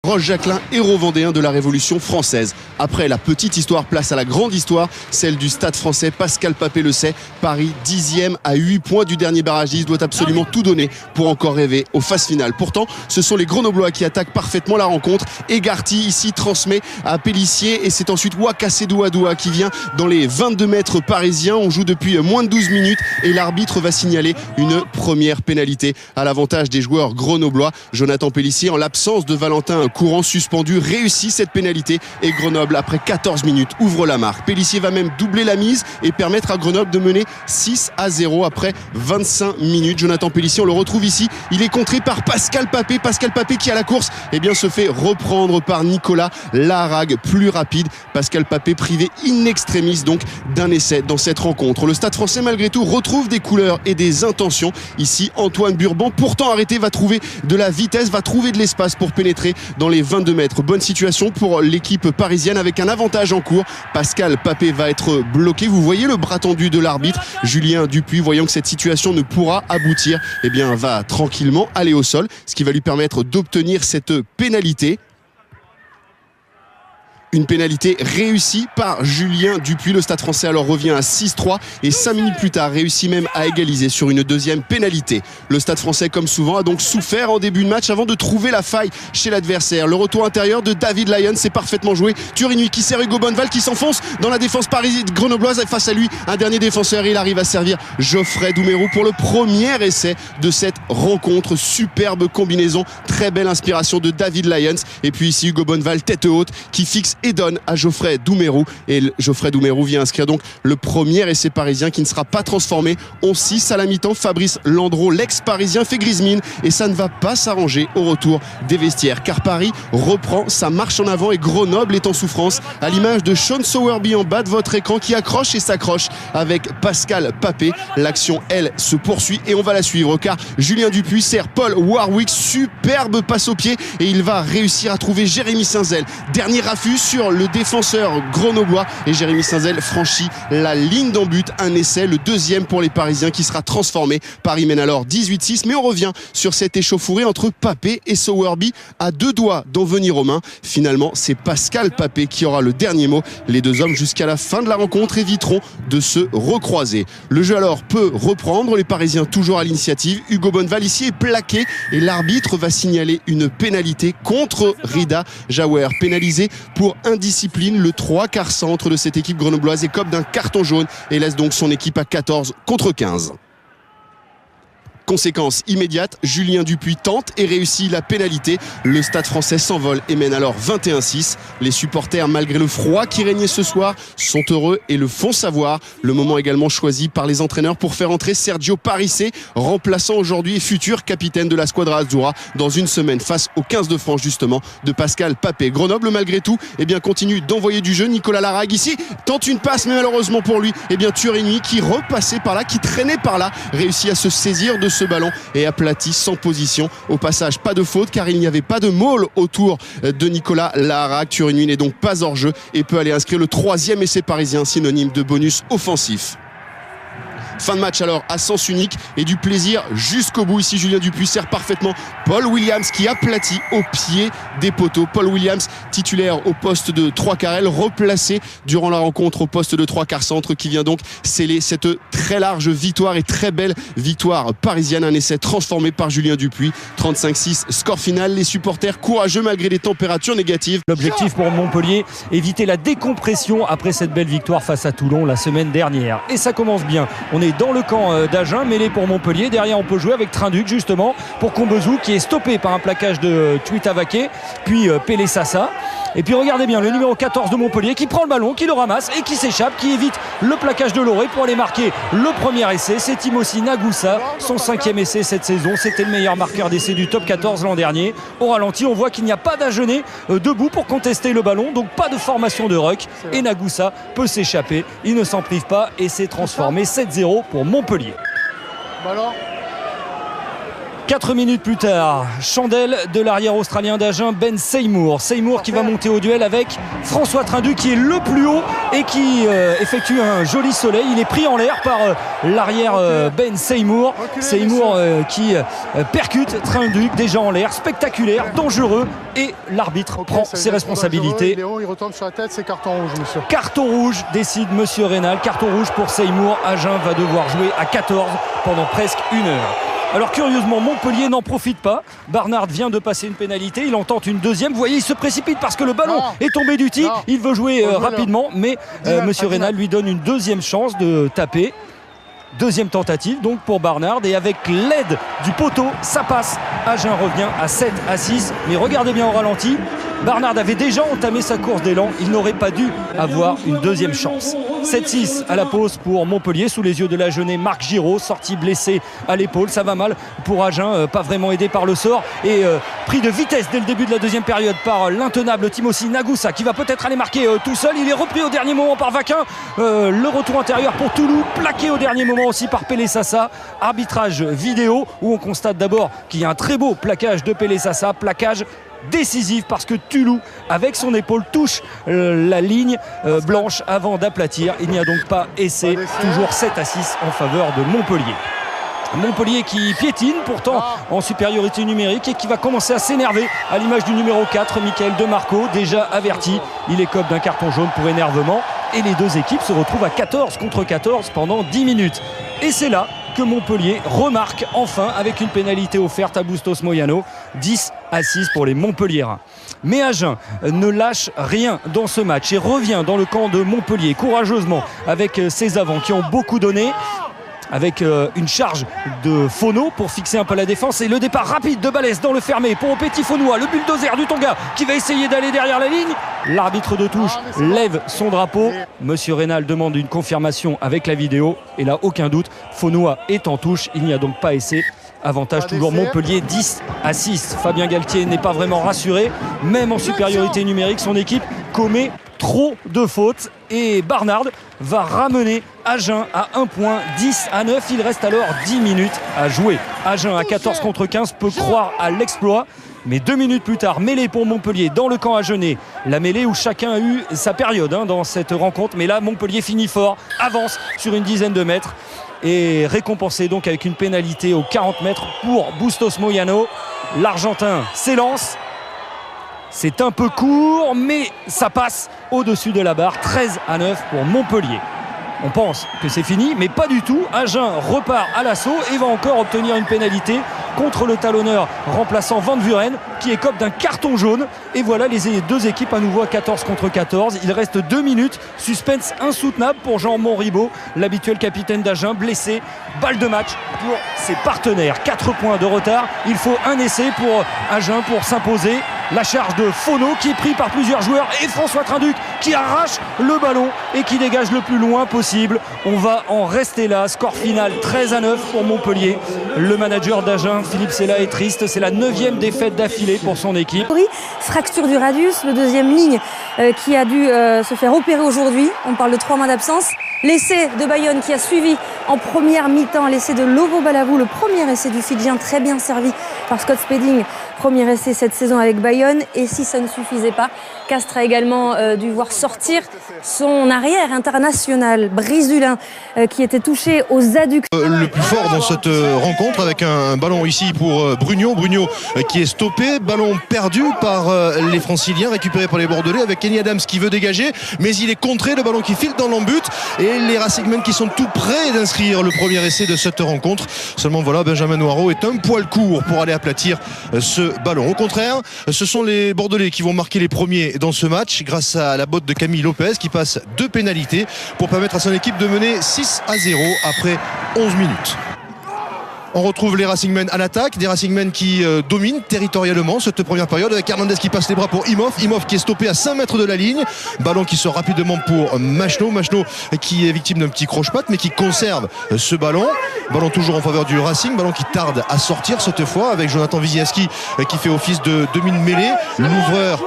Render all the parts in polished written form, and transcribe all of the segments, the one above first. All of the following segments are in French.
Roche Jacquelin, héros vendéen de la Révolution française. Après la petite histoire, place à la grande histoire, celle du Stade français. Pascal Papé le sait, Paris 10e à 8 points du dernier barragiste, doit absolument tout donner pour encore rêver aux phases finales. Pourtant, ce sont les Grenoblois qui attaquent parfaitement la rencontre. Egarty ici transmet à Pélissier et c'est ensuite Wakasedou Adoua qui vient dans les 22 mètres parisiens. On joue depuis moins de 12 minutes et l'arbitre va signaler une première pénalité à l'avantage des joueurs grenoblois. Jonathan Pélissier, en l'absence de Valentin Courant suspendu, réussit cette pénalité et Grenoble, après 14 minutes, ouvre la marque. Pélissier va même doubler la mise et permettre à Grenoble de mener 6-0 après 25 minutes. Jonathan Pélissier, on le retrouve ici, il est contré par Pascal Papé. Pascal Papé qui à la course se fait reprendre par Nicolas Laharague, plus rapide. Pascal Papé privé in extremis donc d'un essai dans cette rencontre. Le Stade français malgré tout retrouve des couleurs et des intentions. Ici Antoine Burban, pourtant arrêté, va trouver de la vitesse, va trouver de l'espace pour pénétrer dans les 22 mètres. Bonne situation pour l'équipe parisienne avec un avantage en cours. Pascal Papé va être bloqué. Vous voyez le bras tendu de l'arbitre. Julien Dupuis, voyant que cette situation ne pourra aboutir, va tranquillement aller au sol, ce qui va lui permettre d'obtenir cette pénalité. Une pénalité réussie par Julien Dupuis. Le Stade français alors revient à 6-3 et 5 minutes plus tard réussit même à égaliser sur une deuxième pénalité. Le Stade français, comme souvent, a donc souffert en début de match avant de trouver la faille chez l'adversaire. Le retour intérieur de David Lyon, c'est parfaitement joué. Turinui qui sert Hugo Bonneval qui s'enfonce dans la défense parisienne grenobloise. Face à lui, un dernier défenseur. Il arrive à servir Geoffrey Doumerou pour le premier essai de cette rencontre. Superbe combinaison, très belle inspiration de David Lyons. Et puis ici, Hugo Bonneval, tête haute, qui fixe et donne à Geoffrey Doumerou. Et Geoffrey Doumerou vient inscrire donc le premier essai parisien qui ne sera pas transformé. 11-6 à la mi-temps. Fabrice Landreau, l'ex-parisien, fait grise mine et ça ne va pas s'arranger au retour des vestiaires car Paris reprend sa marche en avant et Grenoble est en souffrance, à l'image de Sean Sowerby en bas de votre écran qui accroche et s'accroche avec Pascal Papé. L'action, elle, se poursuit et on va la suivre car Julien Dupuis sert Paul Warwick. Superbe passe au pied et il va réussir à trouver Jérémy Saint-Zel. Dernier affût sur le défenseur grenoblois et Jérémy Saint-Zel franchit la ligne d'en but. Un essai, le deuxième pour les Parisiens qui sera transformé. Paris mène alors 18-6, mais on revient sur cette échauffourée entre Papé et Sowerby à deux doigts d'en venir aux mains. Finalement, c'est Pascal Papé qui aura le dernier mot. Les deux hommes jusqu'à la fin de la rencontre éviteront de se recroiser. Le jeu alors peut reprendre, les Parisiens toujours à l'initiative. Hugo Bonneval ici est plaqué et l'arbitre va signaler une pénalité contre Rida Jaouer, pénalisé pour indiscipline. Le 3/4 centre de cette équipe grenobloise écope d'un carton jaune et laisse donc son équipe à 14-15. Conséquence immédiate, Julien Dupuis tente et réussit la pénalité. Le Stade français s'envole et mène alors 21-6. Les supporters, malgré le froid qui régnait ce soir, sont heureux et le font savoir. Le moment également choisi par les entraîneurs pour faire entrer Sergio Parissé, remplaçant aujourd'hui et futur capitaine de la Squadra Azzurra dans une semaine face au 15 de France justement de Pascal Papé. Grenoble malgré tout continue d'envoyer du jeu. Nicolas Laharague ici tente une passe mais malheureusement pour lui Turinui qui repassait par là, qui traînait par là, réussit à se saisir de ce ballon et aplati sans position. Au passage, pas de faute car il n'y avait pas de maul autour de Nicolas Laharague. Turinui n'est donc pas hors jeu et peut aller inscrire le troisième essai parisien, synonyme de bonus offensif. Fin de match alors à sens unique et du plaisir jusqu'au bout. Ici Julien Dupuis sert parfaitement Paul Williams qui aplatit au pied des poteaux. Paul Williams titulaire au poste de 3/4, replacé durant la rencontre au poste de 3/4 centre, qui vient donc sceller cette très large victoire et très belle victoire parisienne. Un essai transformé par Julien Dupuis. 35-6 score final. Les supporters courageux malgré les températures négatives. L'objectif pour Montpellier, éviter la décompression après cette belle victoire face à Toulon la semaine dernière. Et ça commence bien. On est dans le camp d'Agen, mêlé pour Montpellier. Derrière, on peut jouer avec Trinduc justement pour Combezou qui est stoppé par un plaquage de Tuitavaké, puis Pelé Sassa. Et puis regardez bien le numéro 14 de Montpellier qui prend le ballon, qui le ramasse et qui s'échappe, qui évite le plaquage de Loré pour aller marquer le premier essai. C'est Timothy Nagoussa, son 5e essai cette saison. C'était le meilleur marqueur d'essai du top 14 l'an dernier. Au ralenti, on voit qu'il n'y a pas d'Agenais debout pour contester le ballon, donc pas de formation de ruck. Et Nagoussa peut s'échapper. Il ne s'en prive pas et s'est transformé 7-0 pour Montpellier. 4 minutes plus tard, chandelle de l'arrière australien d'Agen, Ben Seymour. Seymour qui va monter au duel avec François Trinduc qui est le plus haut et qui effectue un joli soleil. Il est pris en l'air par l'arrière Ben Seymour. Seymour qui percute Trinduc déjà en l'air, spectaculaire, dangereux, et l'arbitre prend ses responsabilités. Léon, il retombe sur la tête, c'est carton rouge, monsieur. Carton rouge, décide monsieur Rénal. Carton rouge pour Seymour. Agen va devoir jouer à 14 pendant presque 1 heure. Alors curieusement, Montpellier n'en profite pas. Barnard vient de passer une pénalité, il en tente une deuxième. Vous voyez, il se précipite parce que le ballon est tombé du tee. Il veut jouer rapidement, mais monsieur Rénal lui donne une deuxième chance de taper. Deuxième tentative donc pour Barnard, et avec l'aide du poteau, ça passe. Agen revient à 7-6. Mais regardez bien au ralenti, Barnard avait déjà entamé sa course d'élan. Il n'aurait pas dû avoir une deuxième chance. 7-6 à la pause pour Montpellier, sous les yeux de l'Agenais Marc Giraud, sorti blessé à l'épaule. Ça va mal pour Agen, pas vraiment aidé par le sort, et pris de vitesse dès le début de la deuxième période par l'intenable Timothy Nagusa, qui va peut-être aller marquer tout seul. Il est repris au dernier moment par Vaquin. Le retour intérieur pour Toulouse, plaqué au dernier moment aussi par Pelé Sassa. Arbitrage vidéo où on constate d'abord qu'il y a un très beau plaquage de Pelé Sassa, plaquage décisif parce que Tulou avec son épaule touche la ligne blanche avant d'aplatir. Il n'y a donc pas essai. Toujours 7-6 en faveur de Montpellier. Montpellier qui piétine pourtant en supériorité numérique et qui va commencer à s'énerver, à l'image du numéro 4, Michael Demarco, déjà averti. Il écope d'un carton jaune pour énervement, et les deux équipes se retrouvent à 14 contre 14 pendant 10 minutes. Et c'est là que Montpellier remarque enfin avec une pénalité offerte à Bustos Moyano. 10-6 pour les Montpelliérains. Mais Agen ne lâche rien dans ce match et revient dans le camp de Montpellier courageusement avec ses avants qui ont beaucoup donné, avec une charge de Fono pour fixer un peu la défense, et le départ rapide de Balès dans le fermé pour Petit Fonois, le bulldozer du Tonga qui va essayer d'aller derrière la ligne. L'arbitre de touche lève son drapeau. Monsieur Rénal demande une confirmation avec la vidéo, et là aucun doute, Fonois est en touche. Il n'y a donc pas essai. Avantage toujours Montpellier, 10-6. Fabien Galtier n'est pas vraiment rassuré. Même en supériorité numérique, son équipe commet trop de fautes, et Barnard va ramener Agen à 1 point, 10-9. Il reste alors 10 minutes à jouer. Agen à 14 contre 15 peut croire à l'exploit, mais 2 minutes plus tard, mêlée pour Montpellier dans le camp agenais. La mêlée où chacun a eu sa période dans cette rencontre, mais là Montpellier finit fort, avance sur une dizaine de mètres, et récompensé donc avec une pénalité aux 40 mètres pour Bustos Moyano. L'Argentin s'élance. C'est un peu court, mais ça passe au-dessus de la barre. 13-9 pour Montpellier. On pense que c'est fini, mais pas du tout. Agen repart à l'assaut et va encore obtenir une pénalité contre le talonneur remplaçant Van Vuren, qui écope d'un carton jaune. Et voilà les deux équipes à nouveau à 14 contre 14. Il reste 2 minutes. Suspense insoutenable pour Jean Monribaud, l'habituel capitaine d'Agen, blessé. Balle de match pour ses partenaires. 4 points de retard. Il faut un essai pour Agen pour s'imposer. La charge de Fono qui est pris par plusieurs joueurs, et François Trinduc qui arrache le ballon et qui dégage le plus loin possible. On va en rester là. Score final 13-9 pour Montpellier. Le manager d'Agen, Philippe Sella, est triste. C'est la 9e défaite d'affilée pour son équipe. Fracture du radius, le deuxième ligne qui a dû se faire opérer aujourd'hui. On parle de 3 mois d'absence. L'essai de Bayonne qui a suivi en première mi-temps, l'essai de Lovo Balavou, le premier essai du Fidjien, très bien servi par Scott Spedding. Premier essai cette saison avec Bayonne. Et si ça ne suffisait pas, Castres a également dû voir sortir son arrière international brésilien qui était touché aux adducteurs. Le plus fort dans cette rencontre, avec un ballon ici pour Brugno qui est stoppé, ballon perdu par les Franciliens, récupéré par les Bordelais, avec Kenny Adams qui veut dégager, mais il est contré, le ballon qui file dans l'embut, et les Racingmen qui sont tout près d'inscrire le premier essai de cette rencontre. Seulement voilà, Benjamin Noiro est un poil court pour aller aplatir ce ballon. Au contraire, ce sont les Bordelais qui vont marquer les premiers dans ce match grâce à la botte de Camille Lopez qui passe 2 pénalités pour permettre à son équipe de mener 6-0 après 11 minutes. On retrouve les Racingmen à l'attaque, des Racingmen qui dominent territorialement cette première période, avec Hernandez qui passe les bras pour Imhoff qui est stoppé à 5 mètres de la ligne. Ballon qui sort rapidement pour Machno qui est victime d'un petit croche-patte mais qui conserve ce ballon. Ballon toujours en faveur du Racing, ballon qui tarde à sortir cette fois, avec Jonathan Wiziaski qui fait office de demi-mêlée. L'ouvreur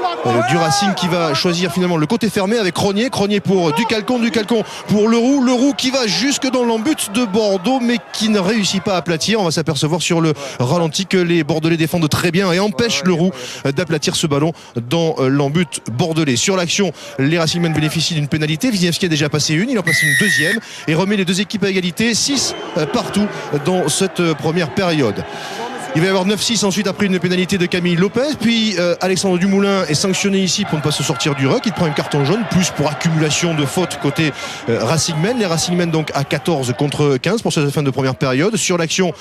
du Racing qui va choisir finalement le côté fermé avec Cronier pour Ducalcon pour Leroux qui va jusque dans l'embut de Bordeaux mais qui ne réussit pas à aplatir. sortir. On va s'apercevoir sur le ralenti que les Bordelais défendent très bien et empêchent le Roux d'aplatir ce ballon dans l'embut bordelais. Sur l'action, les Racingmen bénéficient d'une pénalité. Wisniewski a déjà passé une, il en passe une deuxième et remet les deux équipes à égalité, 6 partout dans cette première période. Il va y avoir 9-6 ensuite après une pénalité de Camille Lopez. Puis Alexandre Dumoulin est sanctionné ici pour ne pas se sortir du ruck. Il prend un carton jaune, plus pour accumulation de fautes côté Racingmen. Les Racingmen donc à 14 contre 15 pour cette fin de première période. Sur l'action,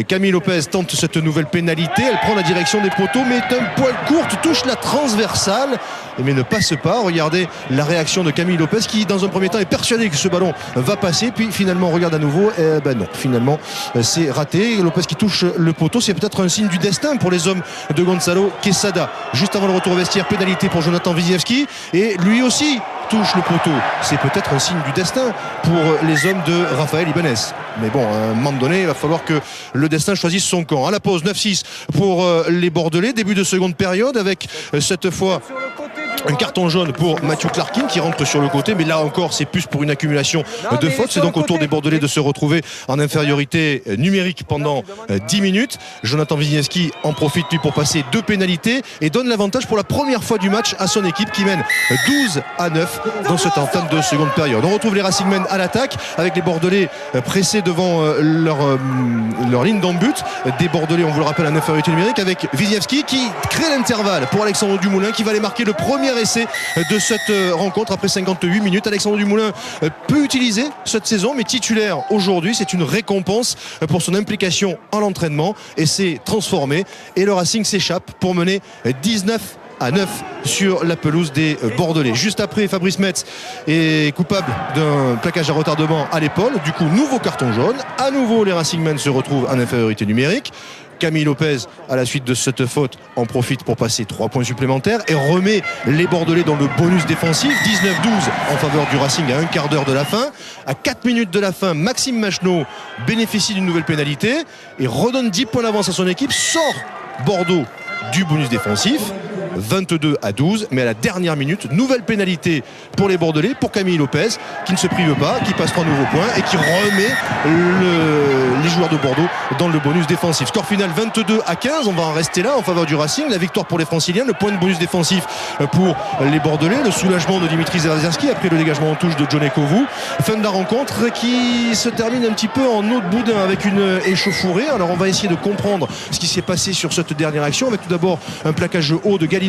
Camille Lopez tente cette nouvelle pénalité. Elle prend la direction des poteaux mais est un poil courte, touche la transversale mais ne passe pas. Regardez la réaction de Camille Lopez qui dans un premier temps est persuadé que ce ballon va passer, puis finalement on regarde à nouveau, non, finalement c'est raté. Lopez qui touche le poteau, c'est peut-être un signe du destin pour les hommes de Gonzalo Quesada. Juste avant le retour au vestiaire, pénalité pour Jonathan Wisniewski et lui aussi touche le poteau. C'est peut-être un signe du destin pour les hommes de Raphaël Ibanez. Mais bon, à un moment donné, il va falloir que le destin choisisse son camp. À la pause, 9-6 pour les Bordelais. Début de seconde période avec cette fois un carton jaune pour Mathieu Clarkin qui rentre sur le côté, mais là encore c'est plus pour une accumulation de fautes. C'est donc au tour des Bordelais de se retrouver en infériorité numérique pendant 10 minutes. Jonathan Wisniewski en profite lui pour passer 2 pénalités et donne l'avantage pour la première fois du match à son équipe qui mène 12-9 dans cette entame de seconde période. On retrouve les Racingmen à l'attaque avec les Bordelais pressés devant leur ligne d'embut. Des Bordelais, on vous le rappelle, en infériorité numérique avec Wisniewski qui crée l'intervalle pour Alexandre Dumoulin qui va aller marquer le premier essai de cette rencontre après 58 minutes. Alexandre Dumoulin peut utiliser cette saison mais titulaire aujourd'hui, c'est une récompense pour son implication en l'entraînement et s'est transformé et le Racing s'échappe pour mener 19-9 sur la pelouse des Bordelais. Juste après, Fabrice Metz est coupable d'un plaquage à retardement à l'épaule. Du coup, nouveau carton jaune. À nouveau, les Racingmen se retrouvent en infériorité numérique. Camille Lopez, à la suite de cette faute, en profite pour passer 3 points supplémentaires et remet les Bordelais dans le bonus défensif. 19-12 en faveur du Racing à un quart d'heure de la fin. À 4 minutes de la fin, Maxime Machenaud bénéficie d'une nouvelle pénalité et redonne 10 points d'avance à son équipe. Sort Bordeaux du bonus défensif. 22-12, mais à la dernière minute, nouvelle pénalité pour les Bordelais, pour Camille Lopez qui ne se prive pas, qui passe 3 nouveaux points et qui remet les joueurs de Bordeaux dans le bonus défensif. Score final 22-15, on va en rester là en faveur du Racing. La victoire pour les Franciliens, le point de bonus défensif pour les Bordelais, le soulagement de Dimitri Zerzinski après le dégagement en touche de John Kovu. Fin de la rencontre qui se termine un petit peu en eau de boudin avec une échauffourée. Alors on va essayer de comprendre ce qui s'est passé sur cette dernière action avec tout d'abord un plaquage haut de Galindo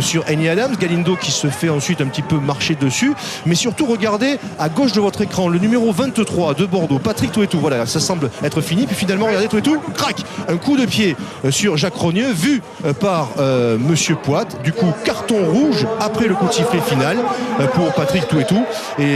sur Eni Adams. Galindo qui se fait ensuite un petit peu marcher dessus, mais surtout regardez à gauche de votre écran le numéro 23 de Bordeaux, Patrick Touetou. Voilà, ça semble être fini, puis finalement regardez Touetou, crac, un coup de pied sur Jacques Rogneux vu par Monsieur Poit. Du coup carton rouge après le coup de sifflet final pour Patrick Touetou et